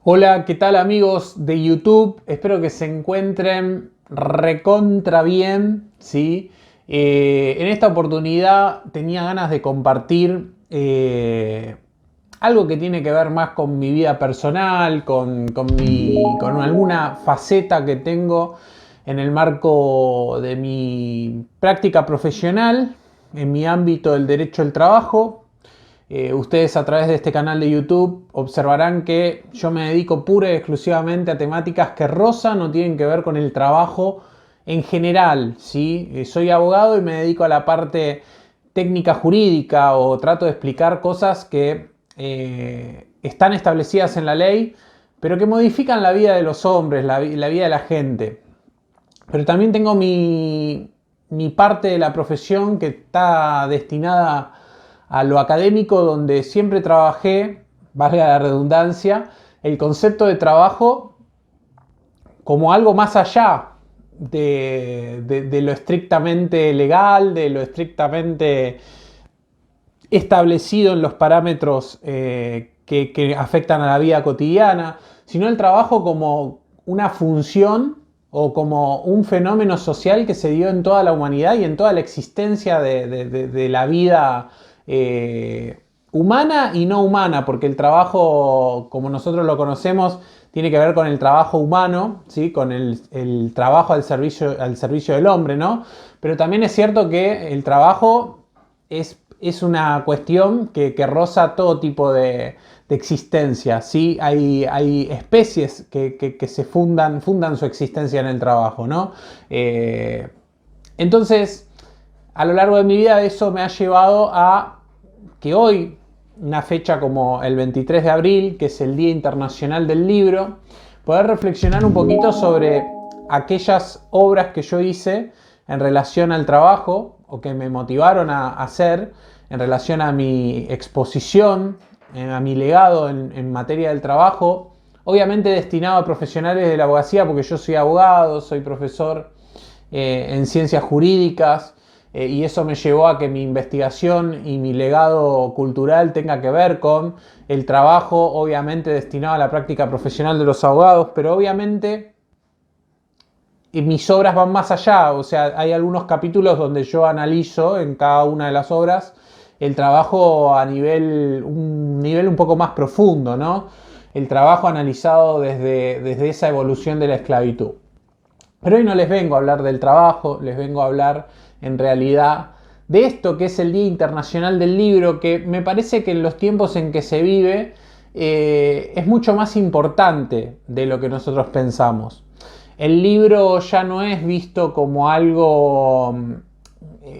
Hola, ¿qué tal amigos de YouTube? Espero que se encuentren recontra bien, ¿sí? En esta oportunidad tenía ganas de compartir algo que tiene que ver más con mi vida personal, con alguna faceta que tengo en el marco de mi práctica profesional, en mi ámbito del derecho al trabajo. Ustedes a través de este canal de YouTube observarán que yo me dedico pura y exclusivamente a temáticas que rozan o tienen que ver con el trabajo en general, ¿sí? Soy abogado y me dedico a la parte técnica jurídica o trato de explicar cosas que están establecidas en la ley, pero que modifican la vida de los hombres, la vida de la gente. Pero también tengo mi parte de la profesión que está destinada a lo académico, donde siempre trabajé, valga la redundancia, el concepto de trabajo como algo más allá de lo estrictamente legal, de lo estrictamente establecido en los parámetros que afectan a la vida cotidiana, sino el trabajo como una función o como un fenómeno social que se dio en toda la humanidad y en toda la existencia de la vida humana y no humana, porque el trabajo, como nosotros lo conocemos, tiene que ver con el trabajo humano, ¿sí? Con el trabajo al servicio del hombre, ¿no? Pero también es cierto que el trabajo es una cuestión que roza todo tipo de existencia, ¿sí? Hay especies que se fundan su existencia en el trabajo, ¿no? Entonces, a lo largo de mi vida eso me ha llevado a que hoy, una fecha como el 23 de abril, que es el Día Internacional del Libro, poder reflexionar un poquito sobre aquellas obras que yo hice en relación al trabajo o que me motivaron a hacer en relación a mi exposición, a mi legado en materia del trabajo, obviamente destinado a profesionales de la abogacía, porque yo soy abogado, soy profesor en ciencias jurídicas, y eso me llevó a que mi investigación y mi legado cultural tenga que ver con el trabajo, obviamente destinado a la práctica profesional de los abogados, pero obviamente mis obras van más allá. O sea, hay algunos capítulos donde yo analizo en cada una de las obras el trabajo a un nivel un poco más profundo, ¿no? El trabajo analizado desde esa evolución de la esclavitud. Pero hoy no les vengo a hablar del trabajo, les vengo a hablar en realidad de esto que es el Día Internacional del Libro, que me parece que en los tiempos en que se vive es mucho más importante de lo que nosotros pensamos. El libro ya no es visto como algo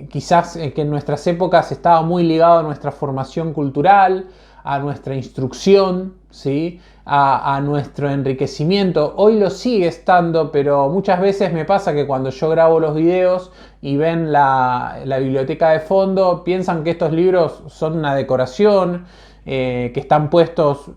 quizás que en nuestras épocas estaba muy ligado a nuestra formación cultural, a nuestra instrucción, ¿sí? a nuestro enriquecimiento. Hoy lo sigue estando, pero muchas veces me pasa que cuando yo grabo los videos y ven la biblioteca de fondo, piensan que estos libros son una decoración, que están puestos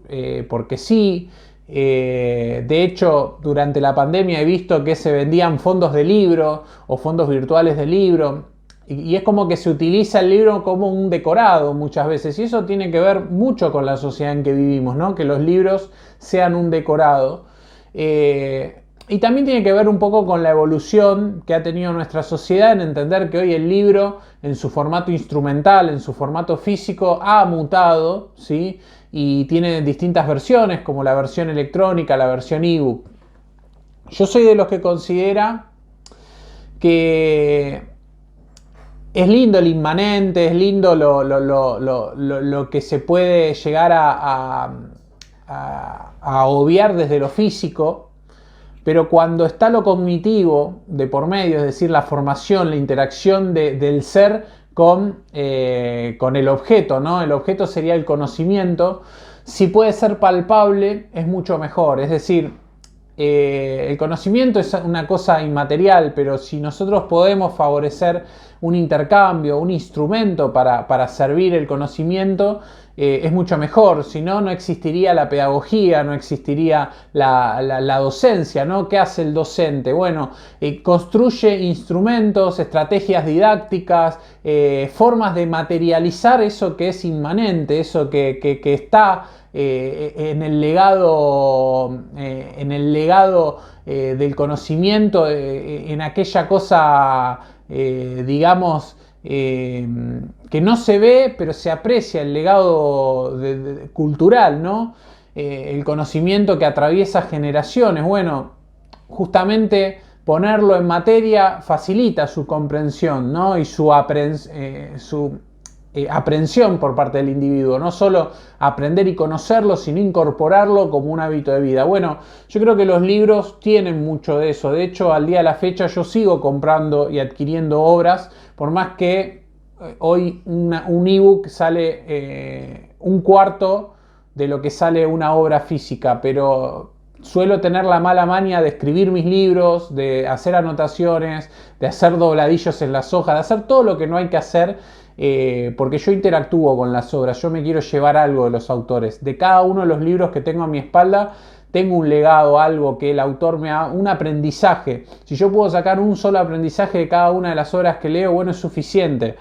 porque sí. De hecho, durante la pandemia he visto que se vendían fondos de libro o fondos virtuales de libro. Y es como que se utiliza el libro como un decorado muchas veces. Y eso tiene que ver mucho con la sociedad en que vivimos, ¿no? Que los libros sean un decorado. Y también tiene que ver un poco con la evolución que ha tenido nuestra sociedad en entender que hoy el libro, en su formato instrumental, en su formato físico, ha mutado, ¿sí? Y tiene distintas versiones, como la versión electrónica, la versión ebook. Yo soy de los que considera que es lindo el inmanente, es lindo lo que se puede llegar a obviar desde lo físico, pero cuando está lo cognitivo de por medio, es decir, la formación, la interacción del ser con el objeto, ¿no? El objeto sería el conocimiento. Si puede ser palpable, es mucho mejor. Es decir, el conocimiento es una cosa inmaterial, pero si nosotros podemos favorecer un intercambio, un instrumento para servir el conocimiento, es mucho mejor. Si no, no existiría la pedagogía, no existiría la docencia, ¿no? ¿Qué hace el docente? Bueno, construye instrumentos, estrategias didácticas, formas de materializar eso que es inmanente, eso que está en el legado del conocimiento, en aquella cosa, digamos, que no se ve, pero se aprecia el legado cultural, ¿no? El conocimiento que atraviesa generaciones. Bueno, justamente ponerlo en materia facilita su comprensión, ¿no? Y su aprehensión por parte del individuo, no solo aprender y conocerlo, sino incorporarlo como un hábito de vida. Bueno, yo creo que los libros tienen mucho de eso. De hecho, al día de la fecha yo sigo comprando y adquiriendo obras, por más que hoy un ebook sale un cuarto de lo que sale una obra física, pero suelo tener la mala maña de escribir mis libros, de hacer anotaciones, de hacer dobladillos en las hojas, de hacer todo lo que no hay que hacer, porque yo interactúo con las obras, yo me quiero llevar algo de los autores. De cada uno de los libros que tengo a mi espalda, tengo un legado, algo que el autor me ha, un aprendizaje. Si yo puedo sacar un solo aprendizaje de cada una de las obras que leo, bueno, es suficiente.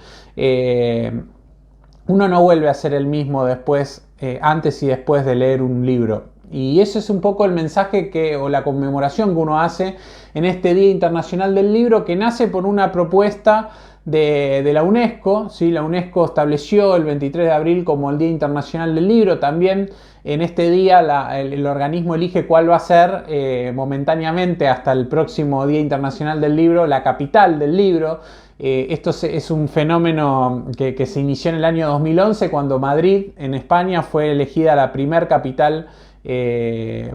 Uno no vuelve a ser el mismo después, antes y después de leer un libro. Y ese es un poco el mensaje o la conmemoración que uno hace en este Día Internacional del Libro, que nace por una propuesta de la UNESCO. ¿Sí? La UNESCO estableció el 23 de abril como el Día Internacional del Libro. También en este día el organismo elige cuál va a ser momentáneamente hasta el próximo Día Internacional del Libro, la capital del libro. Esto es un fenómeno que se inició en el año 2011, cuando Madrid, en España, fue elegida la primer capital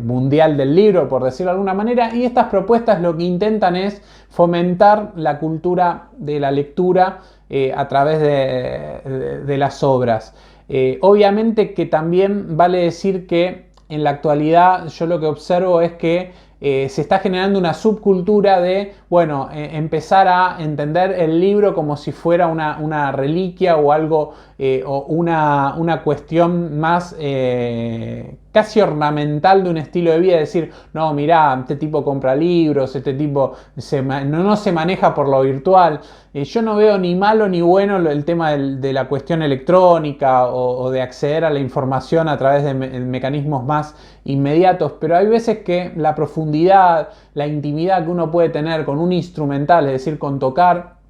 mundial del libro, por decirlo de alguna manera, y estas propuestas lo que intentan es fomentar la cultura de la lectura a través de las obras. Obviamente que también vale decir que en la actualidad yo lo que observo es que se está generando una subcultura de, bueno, empezar a entender el libro como si fuera una reliquia o algo, o una cuestión más casi ornamental de un estilo de vida. Decir, no, mirá, este tipo compra libros, este tipo no se maneja por lo virtual. Yo no veo ni malo ni bueno el tema de la cuestión electrónica o de acceder a la información a través de mecanismos más inmediatos, pero hay veces que la profundidad, la intimidad que uno puede tener con un instrumental, es decir, con tocar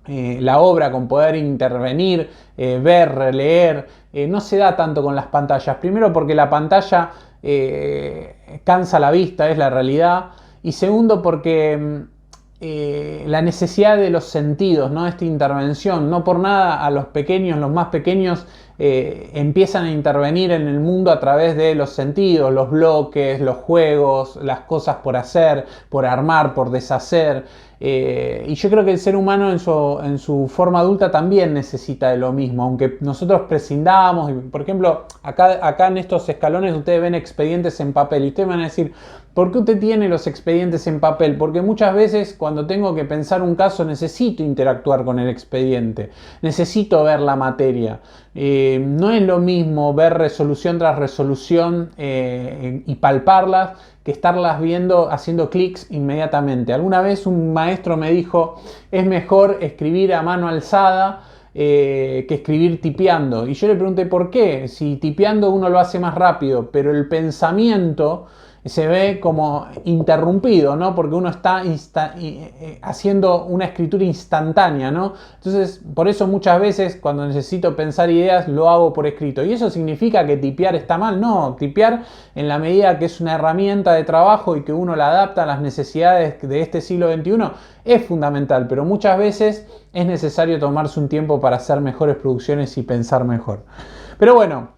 la obra, con poder intervenir, ver, releer, no se da tanto con las pantallas. Primero porque la pantalla cansa la vista, es la realidad, y segundo porque la necesidad de los sentidos, ¿no? Esta intervención, no por nada a los pequeños, los más pequeños, empiezan a intervenir en el mundo a través de los sentidos, los bloques, los juegos, las cosas por hacer, por armar, por deshacer. Y yo creo que el ser humano en su forma adulta también necesita de lo mismo, aunque nosotros prescindamos. Por ejemplo, acá en estos escalones ustedes ven expedientes en papel y ustedes van a decir, ¿por qué usted tiene los expedientes en papel? Porque muchas veces cuando tengo que pensar un caso necesito interactuar con el expediente, necesito ver la materia. No es lo mismo ver resolución tras resolución y palparlas que estarlas viendo haciendo clics inmediatamente. Alguna vez un maestro me dijo, es mejor escribir a mano alzada que escribir tipeando. Y yo le pregunté por qué, si tipeando uno lo hace más rápido, pero el pensamiento se ve como interrumpido, ¿no? Porque uno está haciendo una escritura instantánea, ¿no? Entonces, por eso muchas veces cuando necesito pensar ideas lo hago por escrito. ¿Y eso significa que tipear está mal? No, tipear en la medida que es una herramienta de trabajo y que uno la adapta a las necesidades de este siglo XXI es fundamental, pero muchas veces es necesario tomarse un tiempo para hacer mejores producciones y pensar mejor. Pero bueno,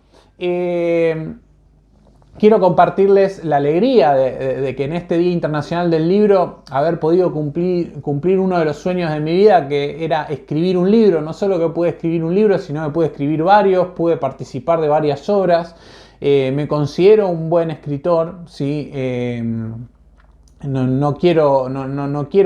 quiero compartirles la alegría de que en este Día Internacional del Libro haber podido cumplir uno de los sueños de mi vida, que era escribir un libro. No solo que pude escribir un libro, sino que pude escribir varios, pude participar de varias obras. Me considero un buen escritor, ¿sí? No quiero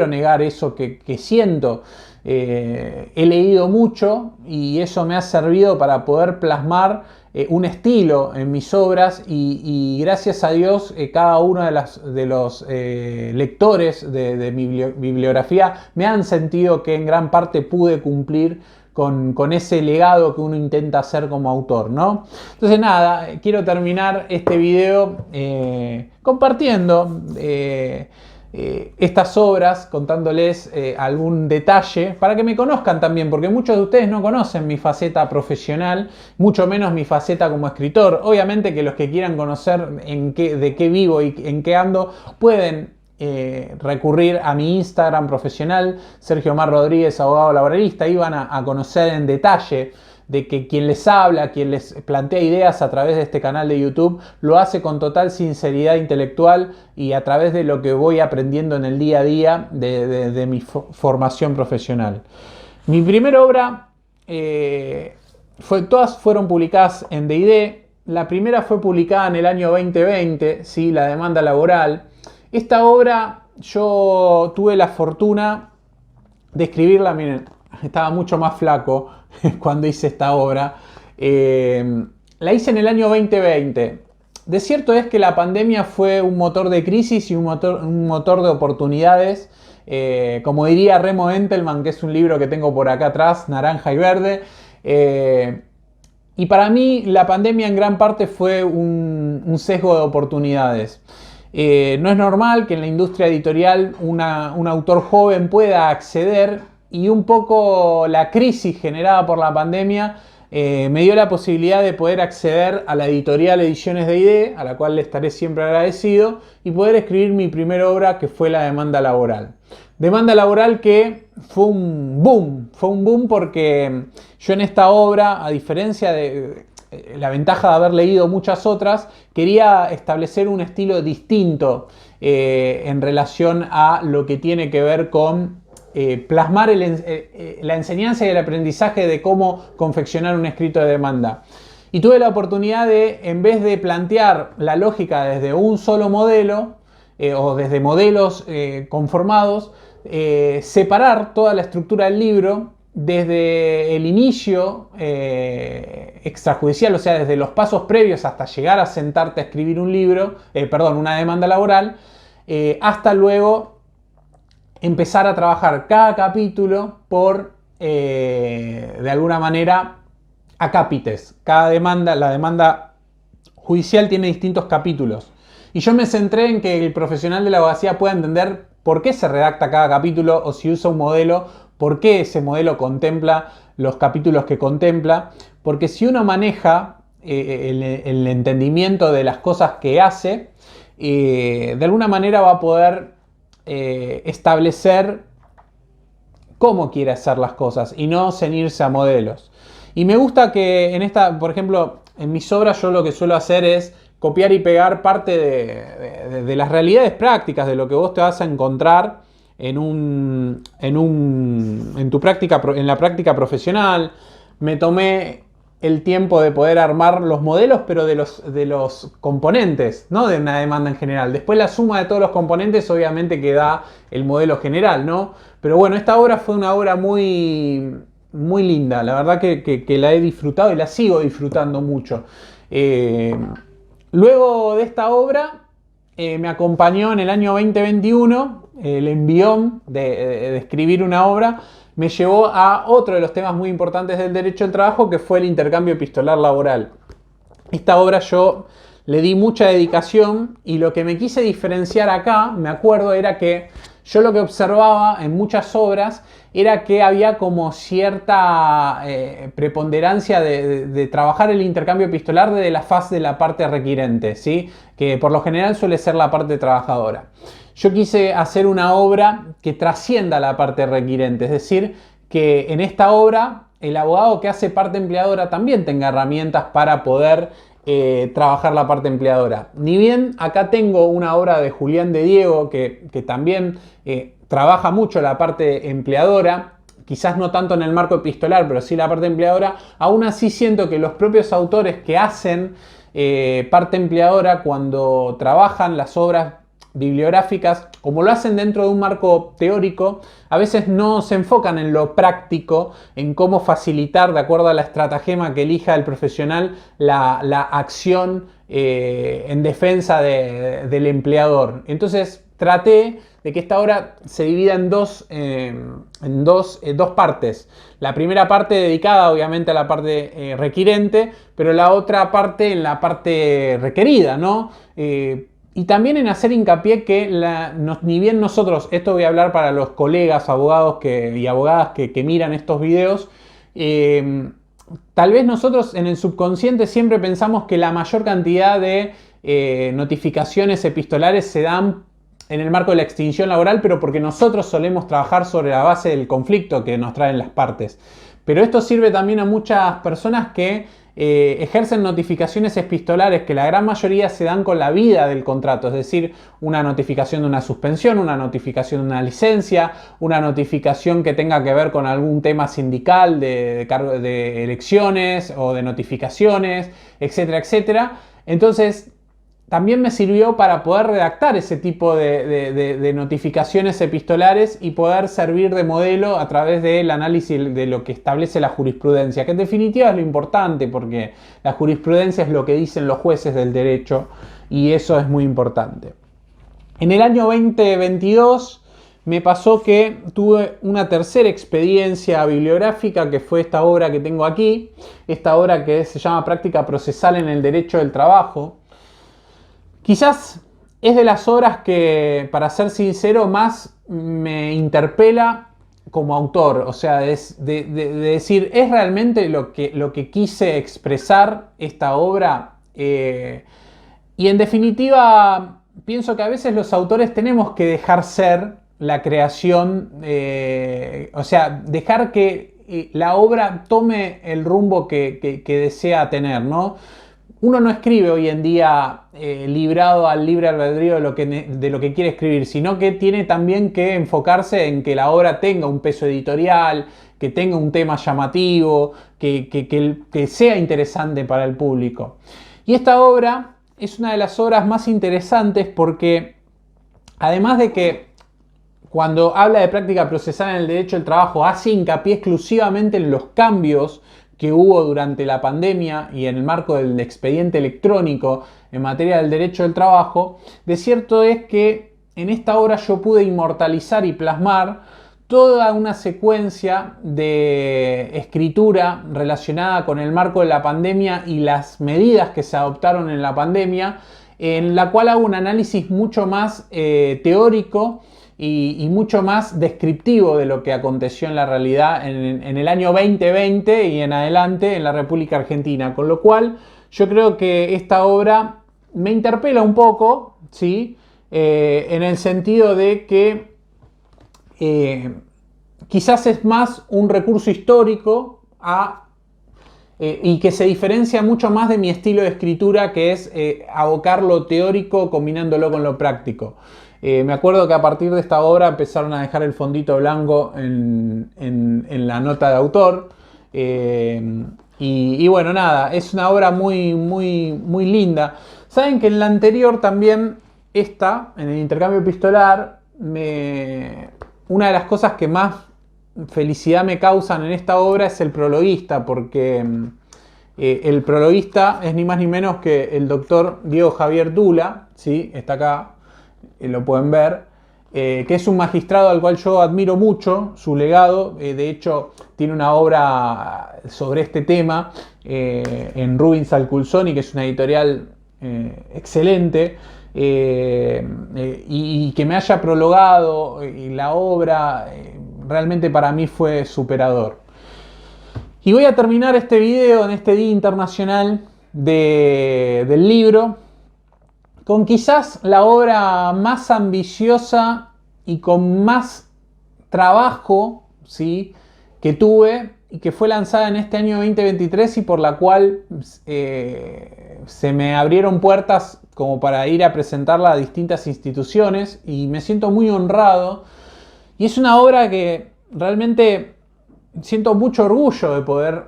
negar eso que siento. He leído mucho y eso me ha servido para poder plasmar un estilo en mis obras y gracias a Dios cada uno de los lectores de mi bibliografía me han sentido que en gran parte pude cumplir con ese legado que uno intenta hacer como autor, ¿no? Entonces nada, quiero terminar este video compartiendo estas obras, contándoles algún detalle para que me conozcan también, porque muchos de ustedes no conocen mi faceta profesional, mucho menos mi faceta como escritor. Obviamente que los que quieran conocer de qué vivo y en qué ando pueden recurrir a mi Instagram profesional, Sergio Omar Rodríguez, abogado laboralista. Ahí van a conocer en detalle de que quien les habla, quien les plantea ideas a través de este canal de YouTube, lo hace con total sinceridad intelectual y a través de lo que voy aprendiendo en el día a día de mi formación profesional. Mi primera obra, todas fueron publicadas en D&D. La primera fue publicada en el año 2020, ¿sí? La demanda laboral. Esta obra yo tuve la fortuna de escribirla, miren, estaba mucho más flaco cuando hice esta obra. La hice en el año 2020. De cierto es que la pandemia fue un motor de crisis y un motor de oportunidades. Como diría Remo Entelman, que es un libro que tengo por acá atrás, naranja y verde. Y para mí la pandemia en gran parte fue un sesgo de oportunidades. No es normal que en la industria editorial un autor joven pueda acceder, y un poco la crisis generada por la pandemia me dio la posibilidad de poder acceder a la editorial Ediciones D&D, a la cual le estaré siempre agradecido, y poder escribir mi primera obra, que fue La demanda laboral. Demanda laboral que fue un boom porque yo en esta obra, a diferencia de la ventaja de haber leído muchas otras, quería establecer un estilo distinto en relación a lo que tiene que ver con plasmar la enseñanza y el aprendizaje de cómo confeccionar un escrito de demanda. Y tuve la oportunidad de, en vez de plantear la lógica desde un solo modelo o desde modelos conformados, separar toda la estructura del libro desde el inicio extrajudicial, o sea, desde los pasos previos hasta llegar a sentarte a escribir una demanda laboral, hasta luego empezar a trabajar cada capítulo por, de alguna manera, acápites. La demanda judicial tiene distintos capítulos. Y yo me centré en que el profesional de la abogacía pueda entender por qué se redacta cada capítulo, o si usa un modelo, por qué ese modelo contempla los capítulos que contempla. Porque si uno maneja el entendimiento de las cosas que hace, de alguna manera va a poder establecer cómo quiere hacer las cosas y no ceñirse a modelos. Y me gusta que por ejemplo, en mis obras yo lo que suelo hacer es copiar y pegar parte de las realidades prácticas, de lo que vos te vas a encontrar en la práctica profesional. Me tomé el tiempo de poder armar los modelos, pero de los componentes, no de una demanda en general. Después la suma de todos los componentes obviamente que da el modelo general, ¿no? Pero bueno, esta obra fue una obra muy, muy linda. La verdad que la he disfrutado y la sigo disfrutando mucho. Luego de esta obra me acompañó en el año 2021 el envión de escribir una obra. Me llevó a otro de los temas muy importantes del derecho del trabajo, que fue el intercambio epistolar laboral. Esta obra yo le di mucha dedicación, y lo que me quise diferenciar acá, me acuerdo, era que yo lo que observaba en muchas obras era que había como cierta preponderancia de trabajar el intercambio epistolar desde la faz de la parte requirente, ¿sí? Que por lo general suele ser la parte trabajadora. Yo quise hacer una obra que trascienda la parte requirente, es decir, que en esta obra el abogado que hace parte empleadora también tenga herramientas para poder trabajar la parte empleadora. Ni bien acá tengo una obra de Julián de Diego que también trabaja mucho la parte empleadora, quizás no tanto en el marco epistolar, pero sí la parte empleadora. Aún así siento que los propios autores que hacen parte empleadora, cuando trabajan las obras bibliográficas, como lo hacen dentro de un marco teórico, a veces no se enfocan en lo práctico, en cómo facilitar, de acuerdo a la estratagema que elija el profesional, la acción en defensa del empleador. Entonces traté de que esta obra se divida en dos partes. La primera parte dedicada obviamente a la parte requirente, pero la otra parte en la parte requerida, ¿no? Y también en hacer hincapié que ni bien nosotros, esto voy a hablar para los colegas abogados y abogadas que miran estos videos, tal vez nosotros en el subconsciente siempre pensamos que la mayor cantidad de notificaciones epistolares se dan en el marco de la extinción laboral, pero porque nosotros solemos trabajar sobre la base del conflicto que nos traen las partes. Pero esto sirve también a muchas personas que ejercen notificaciones epistolares que la gran mayoría se dan con la vida del contrato, es decir, una notificación de una suspensión, una notificación de una licencia, una notificación que tenga que ver con algún tema sindical de elecciones o de notificaciones, etcétera, etcétera. Entonces, también me sirvió para poder redactar ese tipo de notificaciones epistolares y poder servir de modelo a través del análisis de lo que establece la jurisprudencia, que en definitiva es lo importante porque la jurisprudencia es lo que dicen los jueces del derecho y eso es muy importante. En el año 2022 me pasó que tuve una tercera experiencia bibliográfica que fue esta obra que tengo aquí, esta obra que se llama Práctica Procesal en el Derecho del Trabajo. Quizás es de las obras que, para ser sincero, más me interpela como autor. O sea, de decir, ¿es realmente lo que quise expresar esta obra? Y en definitiva, pienso que a veces los autores tenemos que dejar ser la creación, o sea, dejar que la obra tome el rumbo que desea tener, ¿no? Uno no escribe hoy en día librado al libre albedrío de lo que quiere escribir, sino que tiene también que enfocarse en que la obra tenga un peso editorial, que tenga un tema llamativo, que sea interesante para el público. Y esta obra es una de las obras más interesantes porque, además de que cuando habla de práctica procesal en el derecho del trabajo, hace hincapié exclusivamente en los cambios que hubo durante la pandemia y en el marco del expediente electrónico en materia del derecho del trabajo, de cierto es que en esta obra yo pude inmortalizar y plasmar toda una secuencia de escritura relacionada con el marco de la pandemia y las medidas que se adoptaron en la pandemia, en la cual hago un análisis mucho más teórico y mucho más descriptivo de lo que aconteció en la realidad en el año 2020 y en adelante en la República Argentina. Con lo cual yo creo que esta obra me interpela un poco, ¿sí? En el sentido de que quizás es más un recurso histórico y que se diferencia mucho más de mi estilo de escritura, que es abocar lo teórico combinándolo con lo práctico. Me acuerdo que a partir de esta obra empezaron a dejar el fondito blanco en la nota de autor. Y bueno, nada, es una obra muy, muy, muy linda. Saben que en la anterior también, en el intercambio epistolar, una de las cosas que más felicidad me causan en esta obra es el prologuista, porque el prologuista es ni más ni menos que el doctor Diego Javier Dula, ¿sí? Está acá. Lo pueden ver, que es un magistrado al cual yo admiro mucho, su legado. De hecho tiene una obra sobre este tema en Rubins Alculsoni, que es una editorial excelente, y que me haya prologado y la obra realmente para mí fue superador. Y voy a terminar este video en este Día Internacional del Libro con quizás la obra más ambiciosa y con más trabajo, ¿sí?, que tuve y que fue lanzada en este año 2023 y por la cual se me abrieron puertas como para ir a presentarla a distintas instituciones y me siento muy honrado. Y es una obra que realmente siento mucho orgullo de poder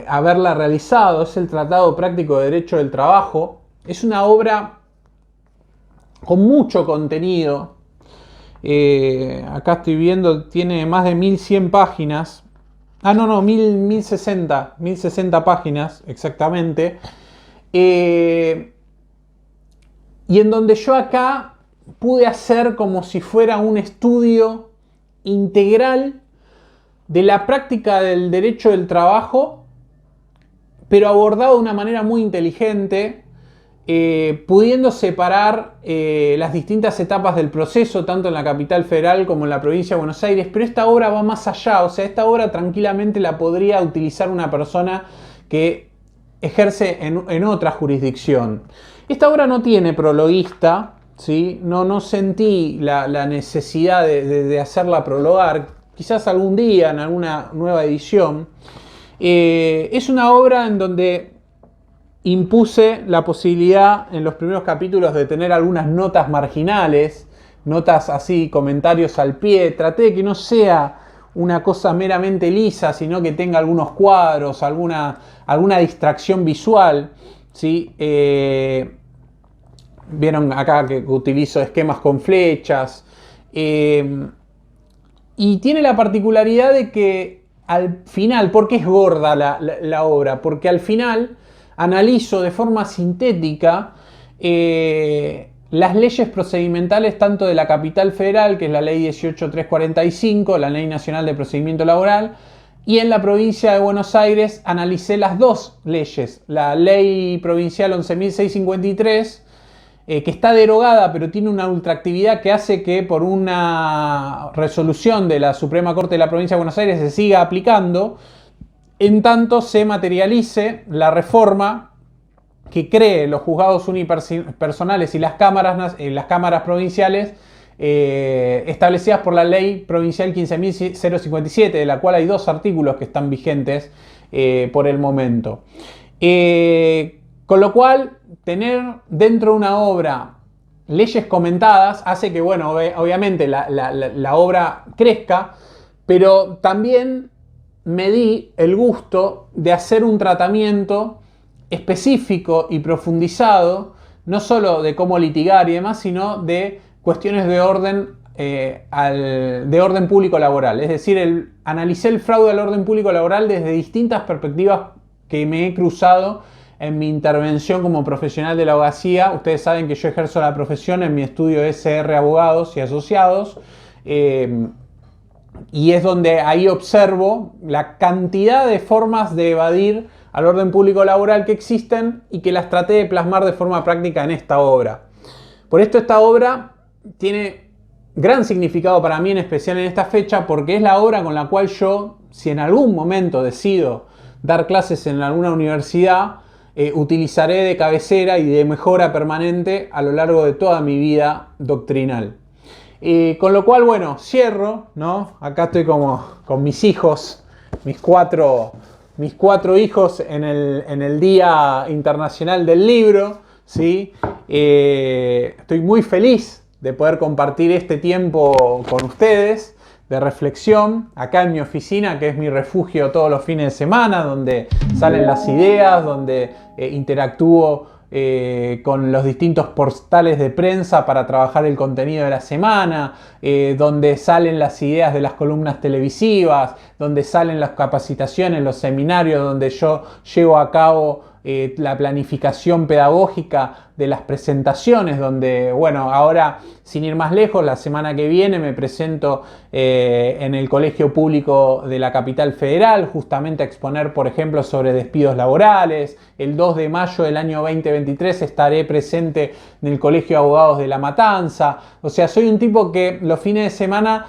haberla realizado. Es el Tratado Práctico de Derecho del Trabajo. Es una obra con mucho contenido. Acá estoy viendo, tiene más de 1100 páginas. 1060 páginas exactamente. Y en donde yo acá pude hacer como si fuera un estudio integral de la práctica del derecho del trabajo, pero abordado de una manera muy inteligente, pudiendo separar las distintas etapas del proceso, tanto en la capital federal como en la provincia de Buenos Aires. Pero esta obra va más allá, o sea, esta obra tranquilamente la podría utilizar una persona que ejerce en otra jurisdicción. Esta obra no tiene prologuista, ¿sí? No sentí la necesidad de hacerla prologar, quizás algún día en alguna nueva edición. Es una obra en donde impuse la posibilidad en los primeros capítulos de tener algunas notas marginales, notas así, comentarios al pie. Traté de que no sea una cosa meramente lisa, sino que tenga algunos cuadros, alguna distracción visual, ¿sí? Vieron acá que utilizo esquemas con flechas. Y tiene la particularidad de que al final, ¿por qué es gorda la obra? Porque al final analizo de forma sintética las leyes procedimentales tanto de la capital federal, que es la ley 18345, la ley nacional de procedimiento laboral, y en la provincia de Buenos Aires analicé las dos leyes, la ley provincial 11.653, que está derogada, pero tiene una ultraactividad que hace que por una resolución de la Suprema Corte de la Provincia de Buenos Aires se siga aplicando, en tanto se materialice la reforma que cree los juzgados unipersonales y las cámaras provinciales establecidas por la ley provincial 15.057, de la cual hay 2 artículos que están vigentes por el momento. Con lo cual, tener dentro de una obra leyes comentadas hace que, bueno, obviamente la obra crezca, pero también me di el gusto de hacer un tratamiento específico y profundizado, no solo de cómo litigar y demás, sino de cuestiones de orden público laboral. Es decir, analicé el fraude al orden público laboral desde distintas perspectivas que me he cruzado en mi intervención como profesional de la abogacía. Ustedes saben que yo ejerzo la profesión en mi estudio SR Abogados y Asociados, y es donde ahí observo la cantidad de formas de evadir al orden público laboral que existen y que las traté de plasmar de forma práctica en esta obra. Por esto esta obra tiene gran significado para mí, en especial en esta fecha, porque es la obra con la cual yo, si en algún momento decido dar clases en alguna universidad, utilizaré de cabecera y de mejora permanente a lo largo de toda mi vida doctrinal. Con lo cual, bueno, cierro, ¿no? Acá estoy como con mis hijos, mis cuatro hijos en el Día Internacional del Libro, ¿sí? Estoy muy feliz de poder compartir este tiempo con ustedes de reflexión acá en mi oficina, que es mi refugio todos los fines de semana, donde salen las ideas, donde interactúo con los distintos portales de prensa para trabajar el contenido de la semana, donde salen las ideas de las columnas televisivas, donde salen las capacitaciones, los seminarios, donde yo llevo a cabo la planificación pedagógica de las presentaciones, donde, bueno, ahora sin ir más lejos, la semana que viene me presento en el Colegio Público de la Capital Federal, justamente a exponer, por ejemplo, sobre despidos laborales. El 2 de mayo del año 2023 estaré presente en el Colegio de Abogados de La Matanza. O sea, soy un tipo que los fines de semana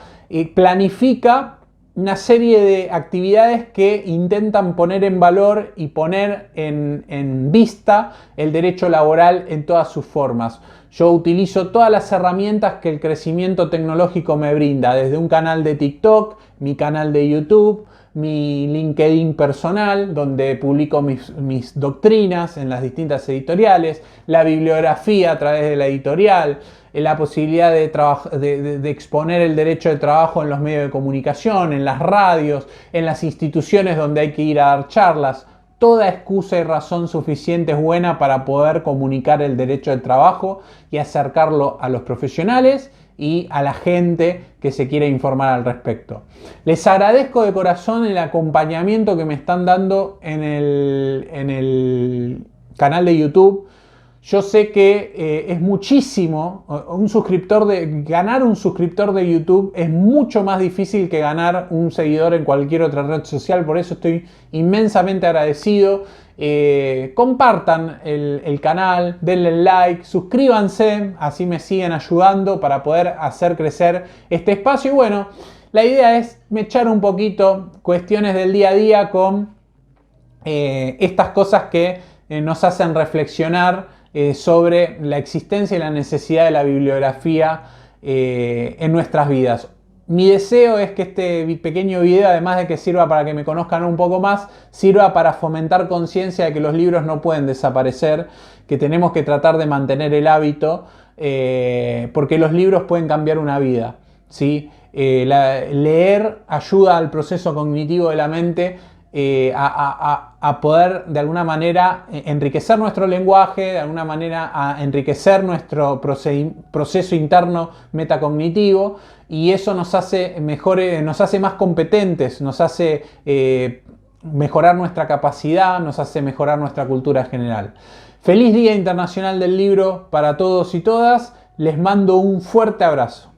planifica una serie de actividades que intentan poner en valor y poner en vista el derecho laboral en todas sus formas. Yo utilizo todas las herramientas que el crecimiento tecnológico me brinda, desde un canal de TikTok, mi canal de YouTube, mi LinkedIn personal, donde publico mis doctrinas en las distintas editoriales, la bibliografía a través de la editorial, la posibilidad de exponer el derecho de trabajo en los medios de comunicación, en las radios, en las instituciones donde hay que ir a dar charlas. Toda excusa y razón suficiente es buena para poder comunicar el derecho del trabajo y acercarlo a los profesionales y a la gente que se quiere informar al respecto. Les agradezco de corazón el acompañamiento que me están dando en el canal de YouTube. Yo sé que es muchísimo, ganar un suscriptor de YouTube es mucho más difícil que ganar un seguidor en cualquier otra red social, por eso estoy inmensamente agradecido. Compartan el canal, denle like, suscríbanse, así me siguen ayudando para poder hacer crecer este espacio. Y bueno, la idea es echar un poquito cuestiones del día a día con estas cosas que nos hacen reflexionar sobre la existencia y la necesidad de la bibliografía en nuestras vidas. Mi deseo es que este pequeño video, además de que sirva para que me conozcan un poco más, sirva para fomentar conciencia de que los libros no pueden desaparecer, que tenemos que tratar de mantener el hábito, porque los libros pueden cambiar una vida, ¿sí? Leer ayuda al proceso cognitivo de la mente a poder de alguna manera enriquecer nuestro lenguaje, de alguna manera a enriquecer nuestro proceso interno metacognitivo, y eso nos hace mejores, nos hace más competentes, nos hace mejorar nuestra capacidad, nos hace mejorar nuestra cultura general. Feliz Día Internacional del Libro para todos y todas. Les mando un fuerte abrazo.